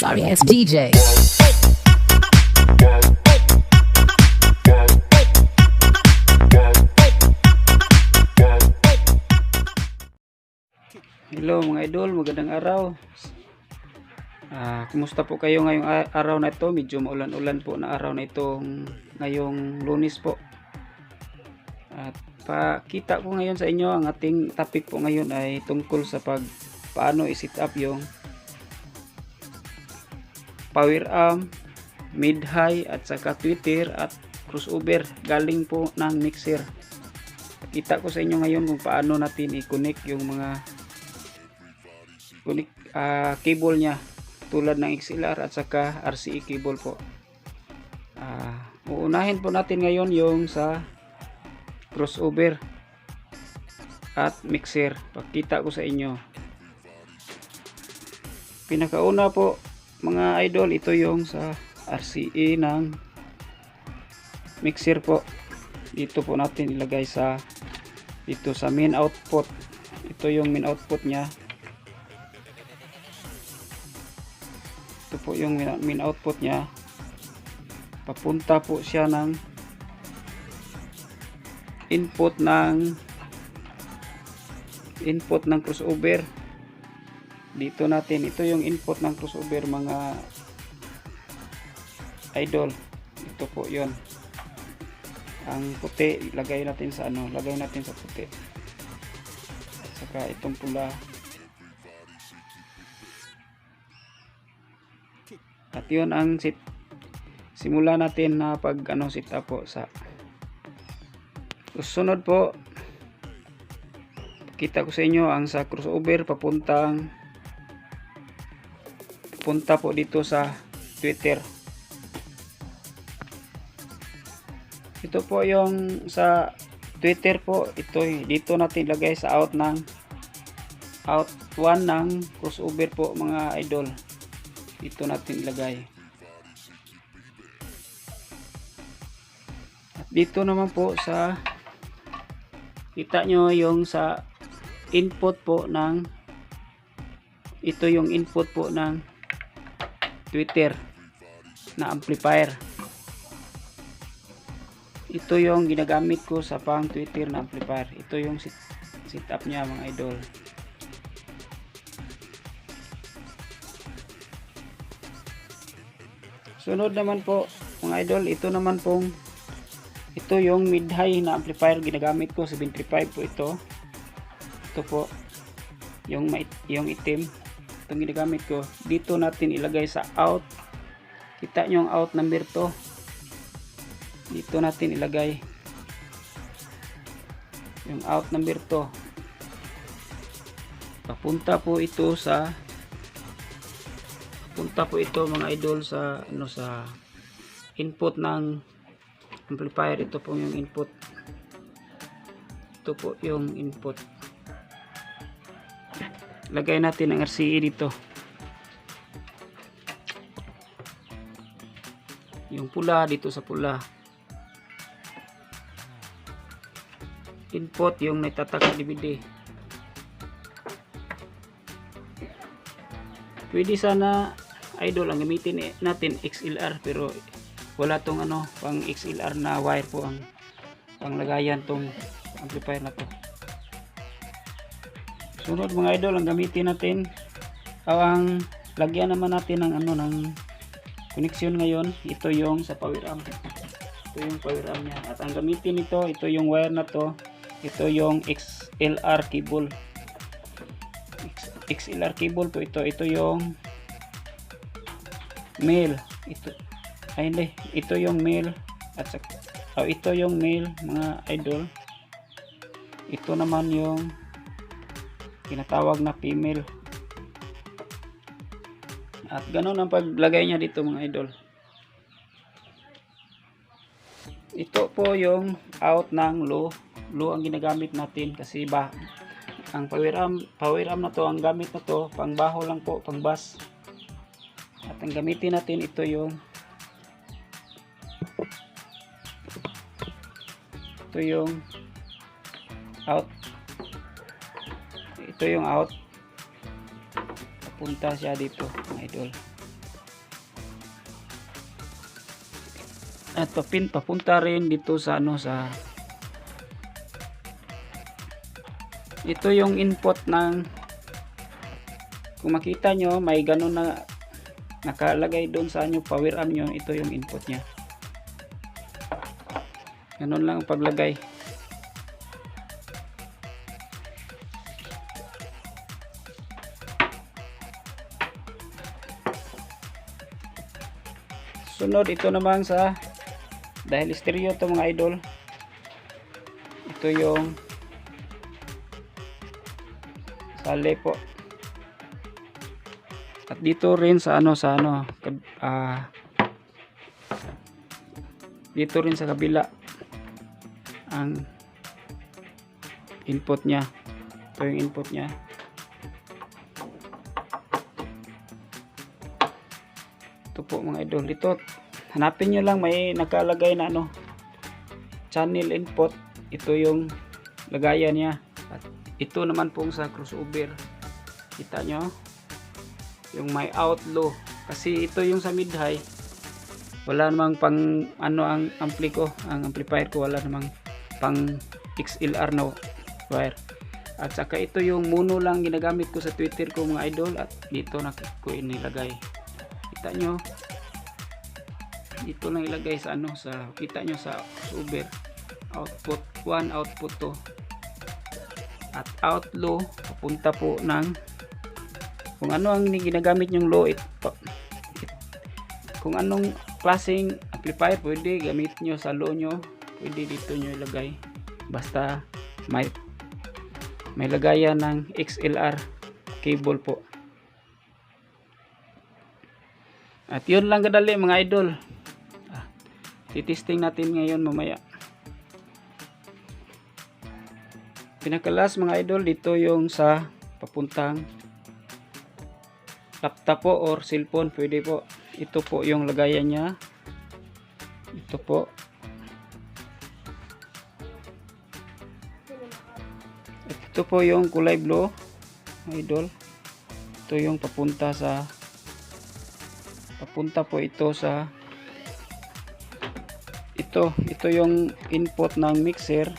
sorry ass DJ. Hello mga idol, magandang araw. Kumusta po kayo ngayong araw na ito? Medyo maulan-ulan po na araw na itong ngayong Lunes po. At pakita ko ngayon sa inyo, ang ating topic po ngayon ay tungkol sa paano i-set up yung power arm, mid-high at saka tweeter at crossover galing po ng mixer. Pakita ko sa inyo ngayon kung paano natin i-connect yung mga cable nya tulad ng XLR at saka RCA cable po. Uunahin po natin ngayon yung sa crossover at mixer. Pakita ko sa inyo. Pinakauna po mga idol, ito yung sa RCA ng mixer po. Dito po natin ilagay dito sa main output. Ito yung main output nya. Ito po yung main output nya. Papunta po siya ng input ng crossover. Dito natin, ito yung input ng crossover mga idol. Ito po yon. Ang puti lagay natin sa puti. At saka itong pula. At yun ang simula natin na set up po sa susunod po. Kita ko sa inyo ang sa crossover papunta po dito sa tweeter. Ito po yung sa tweeter po, ito dito natin lagay sa out 1 ng crossover po mga idol. Dito natin ilagay. At dito naman po kita nyo yung sa input po ito yung input po ng tweeter na amplifier. Ito yung ginagamit ko sa pang tweeter na amplifier. Ito yung setup nya mga idol. Sunod naman po mga idol, ito yung mid-high na amplifier ginagamit ko, 75 po ito. Ito po yung itim, itong ginagamit ko. Dito natin ilagay sa out. Kita nyo ang out number to. Dito natin ilagay yung out number to. Papunta po ito mga idol sa input ng amplifier. Ito po yung input. Ito po yung input. Lagay natin ang RCA dito. Yung pula dito sa pula. Input yung naitataka DVD. Pwede sana idol ang gamitin natin XLR, pero wala tong pang XLR na wire po ang panglagayan tong amplifier na to. Sunod mga idol, ang gamitin natin ang lagyan naman natin ng connection ngayon. Ito yung sa power amp. Ito yung power amp nya. At ang gamitin ito yung wire na to. Ito yung XLR cable. XLR cable po ito. Ito yung male. Ito yung male at ito yung male mga idol. Ito naman yung tinatawag na female. At ganun ang paglagay niya dito mga idol. Ito po yung out ng low ang ginagamit natin kasi ang power arm na to, ang gamit na to pang baho lang po, pang bass. At ang gamitin natin ito yung out. Ito yung out. Papunta siya dito mga idol. at papunta rin dito sa sa ito yung input ng, kung makita nyo may ganun na nakalagay doon sa power amp nyo, ito yung input nya. Ganun lang ang paglagay. Sunod, ito naman sa, dahil stereo to mga idol, ito yung sali po. At dito rin sa dito rin sa kabila ang input nya. Ito yung input nya. Ito po mga idol. Ito, hanapin nyo lang, may nakalagay na channel input. Ito yung lagayan niya. At ito naman pong sa crossover. Kita nyo yung may out low, kasi ito yung sa mid high wala namang pang ang ampli ko, ang amplifier ko wala namang pang XLR na wire. At saka ito yung mono lang ginagamit ko sa Twitter ko mga idol, at dito na ko inilagay. Kita nyo, dito lang ilagay sa sa kita nyo sa crossover. Output 1, output 2, at out low papunta po ng, kung ano ang ginagamit yung low, kung anong klaseng amplifier pwede gamit nyo sa low nyo, pwede dito nyo ilagay, basta may lagayan ng XLR cable po. At yun lang kadali mga idol. Titesting natin ngayon mamaya. Pinakalas mga idol, dito yung sa papuntang laptop po or cellphone, pwede po. Ito po yung lagayan nya. Ito po. Ito po yung kulay blue mga idol. Ito yung papunta po ito sa ito yung input ng mixer.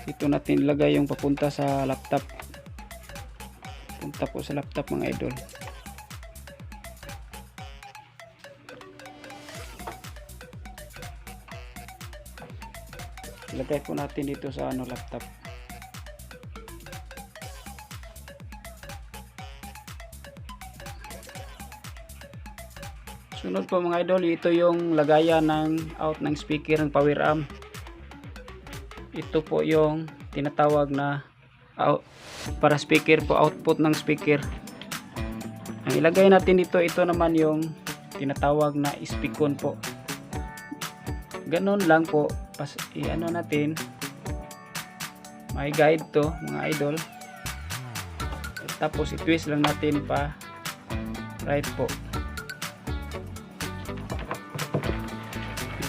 Ito natin ilagay yung papunta sa laptop. Punta po sa laptop mga idol. Ilagay po natin dito sa laptop. Sunod po mga idol, ito yung lagayan ng out ng speaker ng power amp. Ito po yung tinatawag na out para speaker po, output ng speaker. Ang ilagay natin dito, ito naman yung tinatawag na speakon po. Ganun lang po, natin, may guide to mga idol. Tapos i-twist lang natin pa right po.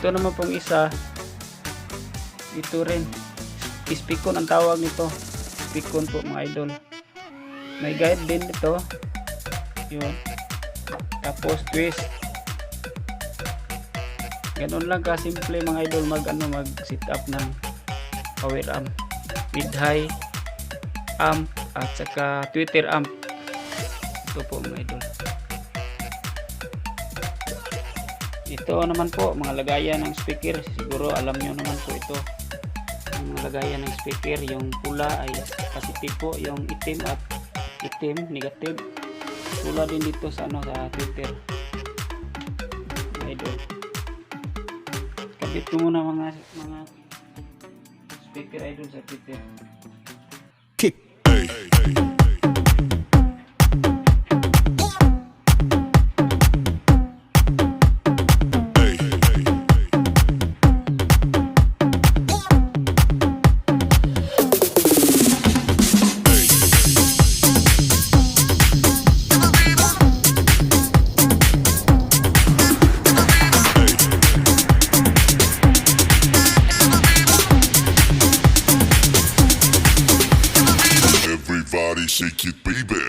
Ito naman pong isa, ito rin speakon ang tawag nito. Speakon po mga idol. May guide din ito. Yun. Tapos twist. Ganun lang ka simple mga idol mag set up ng power amp, mid high amp at saka Twitter amp. Ito po mga idol. Ito naman po mga lagayan ng speaker. Siguro alam nyo naman po ito. Ang lagayan ng speaker, yung pula ay positive po, yung itim at itim negative. Pula din dito sa sa Twitter. Idol. Kabit ko muna mga speaker idol sa Twitter. Kick. Everybody shake it, baby.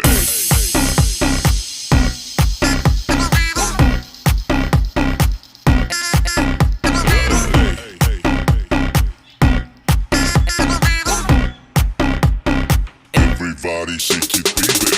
Everybody shake it, baby.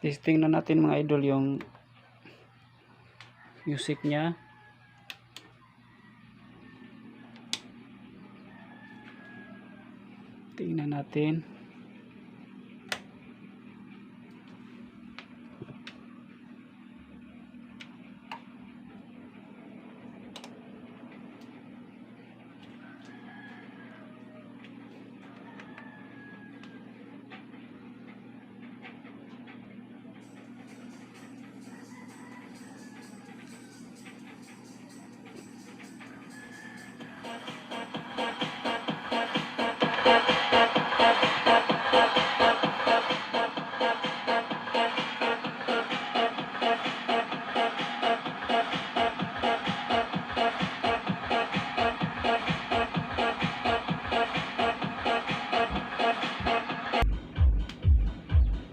Testing na natin mga idol yung music niya. Tingnan natin.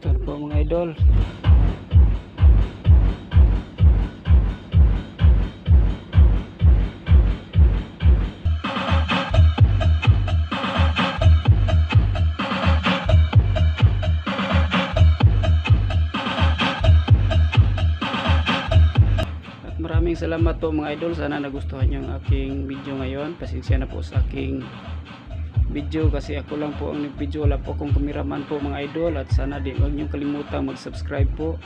Ito po mga idol. At maraming salamat po mga idol. Sana nagustuhan yung aking video ngayon. Pasensya na po sa aking video kasi ako lang po ang nag-video, wala po akong kameraman po mga idol. At sana di huwag niyong kalimutan mag-subscribe po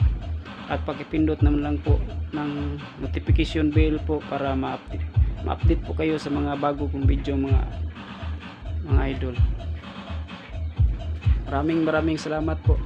at pakipindot naman lang po ng notification bell po para ma-update po kayo sa mga bago kong video mga idol. Maraming salamat po.